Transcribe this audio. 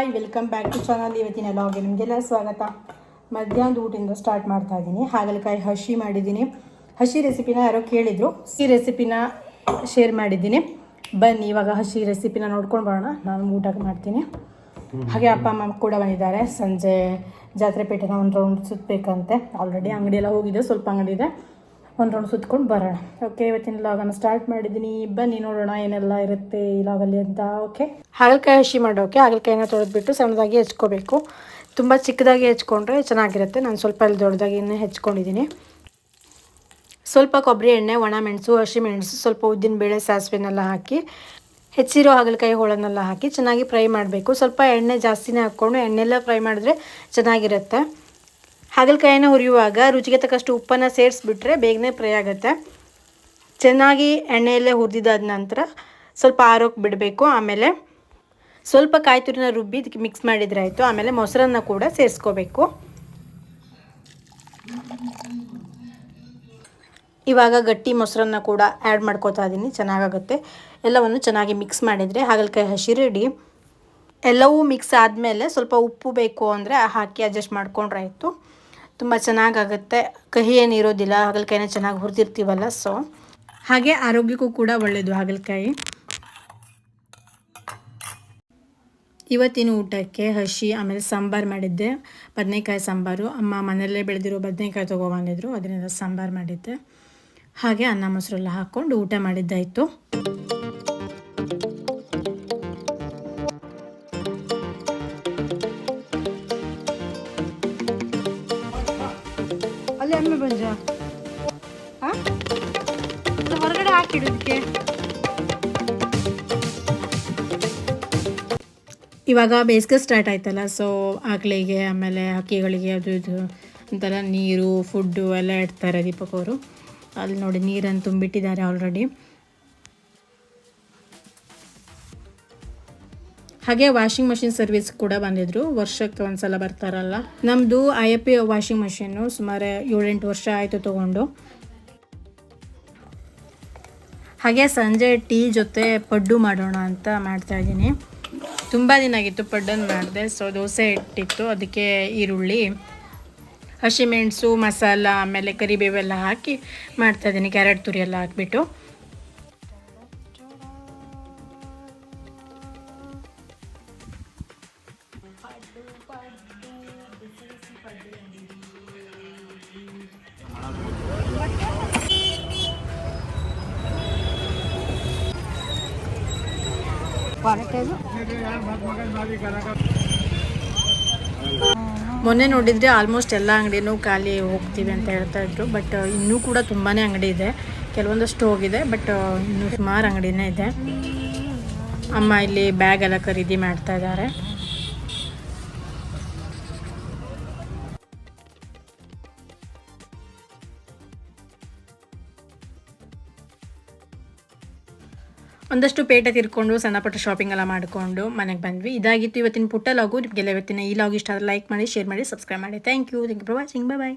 Hi welcome back to channel. ಇವತ್ತಿನ ಲಾಗ್ಗೆ ನಿಮಗೆಲ್ಲ ಸ್ವಾಗತ. ಮಧ್ಯಾಹ್ನದ ಊಟದಿಂದ ಸ್ಟಾರ್ಟ್ ಮಾಡ್ತಾ ಇದ್ದೀನಿ. ಹಾಗಲಕಾಯಿ ಹಸಿ ಮಾಡಿದ್ದೀನಿ. ಹಸಿ ರೆಸಿಪಿನ ಯಾರೋ ಕೇಳಿದರು, ಈ ರೆಸಿಪಿನ ಶೇರ್ ಮಾಡಿದ್ದೀನಿ. ಬನ್ನಿ ಇವಾಗ ಹಸಿ ರೆಸಿಪಿನ ನೋಡ್ಕೊಂಡು ಬರೋಣ. ನಾನು ಊಟ ಮಾಡ್ತೀನಿ. ಹಾಗೆ ಅಪ್ಪ ಅಮ್ಮ ಕೂಡ ಬಂದಿದ್ದಾರೆ. ಸಂಜೆ ಜಾತ್ರೆ ಪೇಟೆನ ಒಂದು ರೌಂಡ್ ಸುತ್ತಬೇಕಂತೆ. ಆಲ್ರೆಡಿ ಅಂಗಡಿ ಎಲ್ಲ ಹೋಗಿದೆ, ಸ್ವಲ್ಪ ಅಂಗಡಿ ಇದೆ, ಒಂದು ರೌಂಡ್ ಸುತ್ಕೊಂಡು ಬರೋಣ. ಓಕೆ, ಇವತ್ತಿನ ಲಾಗನ್ನು ಸ್ಟಾರ್ಟ್ ಮಾಡಿದ್ದೀನಿ. ಬನ್ನಿ ನೋಡೋಣ ಏನೆಲ್ಲ ಇರುತ್ತೆ ಈ ಲಾಗಲ್ಲಿ ಅಂತ. ಓಕೆ, ಹಾಗಲಕಾಯಿ ಹಸಿ ಮಾಡೋಕೆ ಹಾಗಲಕಾಯಿನ ತೊಳೆದ್ಬಿಟ್ಟು ಸಣ್ಣದಾಗಿ ಹೆಚ್ಕೋಬೇಕು. ತುಂಬ ಚಿಕ್ಕದಾಗಿ ಹೆಚ್ಕೊಂಡ್ರೆ ಚೆನ್ನಾಗಿರುತ್ತೆ. ನಾನು ಸ್ವಲ್ಪ ಇಲ್ಲಿ ದೊಡ್ಡದಾಗಿ ಹೆಚ್ಕೊಂಡಿದ್ದೀನಿ. ಸ್ವಲ್ಪ ಕೊಬ್ಬರಿ ಎಣ್ಣೆ, ಒಣ ಮೆಣಸು, ಹಸಿಮೆಣಸು, ಸ್ವಲ್ಪ ಉದ್ದಿನಬೇಳೆ, ಸಾಸಿವೆನೆಲ್ಲ ಹಾಕಿ ಹೆಚ್ಚಿರೋ ಹಾಗಲಕಾಯಿ ಹೋಳನ್ನೆಲ್ಲ ಹಾಕಿ ಚೆನ್ನಾಗಿ ಫ್ರೈ ಮಾಡಬೇಕು. ಸ್ವಲ್ಪ ಎಣ್ಣೆ ಜಾಸ್ತಿನೇ ಹಾಕ್ಕೊಂಡು ಎಣ್ಣೆಲ್ಲ ಫ್ರೈ ಮಾಡಿದ್ರೆ ಚೆನ್ನಾಗಿರುತ್ತೆ. ಹಾಗಲಕಾಯಿನ ಹುರಿಯುವಾಗ ರುಚಿಗೆ ತಕ್ಕಷ್ಟು ಉಪ್ಪನ್ನು ಸೇರಿಸ್ಬಿಟ್ರೆ ಬೇಗನೆ ಫ್ರೈ ಆಗುತ್ತೆ. ಚೆನ್ನಾಗಿ ಎಣ್ಣೆಯಲ್ಲೇ ಹುರಿದಿದ್ದಾದ ನಂತರ ಸ್ವಲ್ಪ ಆರೋಕ್ಕೆ ಬಿಡಬೇಕು. ಆಮೇಲೆ ಸ್ವಲ್ಪ ಕಾಯಿ ತುರಿನ ರುಬ್ಬಿ ಇದಕ್ಕೆ ಮಿಕ್ಸ್ ಮಾಡಿದರೆ ಆಯಿತು. ಆಮೇಲೆ ಮೊಸರನ್ನು ಕೂಡ ಸೇರಿಸ್ಕೋಬೇಕು. ಇವಾಗ ಗಟ್ಟಿ ಮೊಸರನ್ನು ಕೂಡ ಆ್ಯಡ್ ಮಾಡ್ಕೋತಾ ಇದ್ದೀನಿ, ಚೆನ್ನಾಗಾಗುತ್ತೆ. ಎಲ್ಲವನ್ನು ಚೆನ್ನಾಗಿ ಮಿಕ್ಸ್ ಮಾಡಿದರೆ ಹಾಗಲಕಾಯಿ ಹಸಿ ರೆಡಿ. ಎಲ್ಲವೂ ಮಿಕ್ಸ್ ಆದಮೇಲೆ ಸ್ವಲ್ಪ ಉಪ್ಪು ಬೇಕು ಅಂದರೆ ಹಾಕಿ ಅಡ್ಜಸ್ಟ್ ಮಾಡ್ಕೊಂಡ್ರೆ ಆಯಿತು. ತುಂಬ ಚೆನ್ನಾಗಾಗುತ್ತೆ, ಕಹಿ ಏನಿರೋದಿಲ್ಲ, ಹಾಗಲಕಾಯಿನ ಚೆನ್ನಾಗಿ ಹುರಿದಿರ್ತೀವಲ್ಲ. ಸೊ ಹಾಗೆ ಆರೋಗ್ಯಕ್ಕೂ ಕೂಡ ಒಳ್ಳೆಯದು ಹಾಗಲಕಾಯಿ. ಇವತ್ತಿನ ಊಟಕ್ಕೆ ಹಸಿ ಆಮೇಲೆ ಸಾಂಬಾರು ಮಾಡಿದ್ದೆ, ಬದನೆಕಾಯಿ ಸಾಂಬಾರು. ಅಮ್ಮ ಮನೆಯಲ್ಲೇ ಬೆಳೆದಿರೋ ಬದನೆಕಾಯಿ ತೊಗೊಬಂದಿದ್ರು, ಅದರಿಂದ ಸಾಂಬಾರು ಮಾಡಿದ್ದೆ. ಹಾಗೆ ಅನ್ನ ಮೊಸರೆಲ್ಲ ಹಾಕ್ಕೊಂಡು ಊಟ ಮಾಡಿದ್ದಾಯಿತು. ಅಲ್ಲಿ ಅಮ್ಮ ಬಂಜ ಹೊರಗಡೆ ಹಾಕಿಡೋದಕ್ಕೆ. ಇವಾಗ ಬೇಸಿಗೆ ಸ್ಟಾರ್ಟ್ ಆಯ್ತಲ್ಲ, ಸೊ ಆಕಳಿಗೆ ಆಮೇಲೆ ಹಕ್ಕಿಗಳಿಗೆ ಅದು ಇದು ಅಂತೆಲ್ಲ ನೀರು, ಫುಡ್ಡು ಎಲ್ಲ ಇಡ್ತಾರೆ ದೀಪಕ್ ಅವರು. ಅಲ್ಲಿ ನೋಡಿ ನೀರನ್ನು ತುಂಬಿಟ್ಟಿದ್ದಾರೆ ಆಲ್ರೆಡಿ. ಹಾಗೆ ವಾಷಿಂಗ್ ಮಷಿನ್ ಸರ್ವಿಸ್ ಕೂಡ ಬಂದಿದ್ರು, ವರ್ಷಕ್ಕೆ ಒಂದ್ಸಲ ಬರ್ತಾರಲ್ಲ. ನಮ್ಮದು IFP ವಾಷಿಂಗ್ ಮಷೀನು ಸುಮಾರು 7-8 ವರ್ಷ ಆಯಿತು ತೊಗೊಂಡು. ಹಾಗೆ ಸಂಜೆ ಟೀ ಜೊತೆ ಪಡ್ಡು ಮಾಡೋಣ ಅಂತ ಮಾಡ್ತಾಯಿದ್ದೀನಿ. ತುಂಬ ದಿನ ಆಗಿತ್ತು ಪಡ್ಡನ್ನು ಮಾಡಿದೆ. ಸೊ ದೋಸೆ ಇಟ್ಟಿತ್ತು, ಅದಕ್ಕೆ ಈರುಳ್ಳಿ, ಹಸಿಮೆಣಸು, ಮಸಾಲ, ಆಮೇಲೆ ಕರಿಬೇವೆಲ್ಲ ಹಾಕಿ ಮಾಡ್ತಾಯಿದ್ದೀನಿ. ಕ್ಯಾರೆಟ್ ತುರಿ ಎಲ್ಲ ಹಾಕ್ಬಿಟ್ಟು. ಮೊನ್ನೆ ನೋಡಿದರೆ ಆಲ್ಮೋಸ್ಟ್ ಎಲ್ಲ ಅಂಗಡಿನೂ ಖಾಲಿ ಹೋಗ್ತೀವಿ ಅಂತ ಹೇಳ್ತಾ ಇದ್ರು. ಬಟ್ ಇನ್ನೂ ಕೂಡ ತುಂಬಾ ಅಂಗಡಿ ಇದೆ, ಕೆಲವೊಂದಷ್ಟು ಹೋಗಿದೆ, ಬಟ್ ಇನ್ನೂ ಸುಮಾರು ಅಂಗಡಿನೇ ಇದೆ. ಅಮ್ಮ ಇಲ್ಲಿ ಬ್ಯಾಗ್ ಎಲ್ಲ ಖರೀದಿ ಮಾಡ್ತಾ ಇದ್ದಾರೆ. ಒಂದಷ್ಟು ಪೇಟೆ ತಿರ್ಕೊಂಡು ಸಣ್ಣ ಪುಟ್ಟ ಶಾಪಿಂಗ್ ಎಲ್ಲ ಮಾಡಿಕೊಂಡು ಮನೆಗೆ ಬಂದ್ವಿ. ಇದಾಗಿತ್ತು ಇವತ್ತಿನ ಪುಟ್ಟ ಲಾಗು. ನಿಮಗೆಲ್ಲ ಇವತ್ತಿನ ಈ ಲಾಗ್ ಇಷ್ಟ ಆದರೆ ಲೈಕ್ ಮಾಡಿ, ಶೇರ್ ಮಾಡಿ, ಸಬ್ಸ್ಕ್ರೈಬ್ ಮಾಡಿ. Thank you for watching. Bye.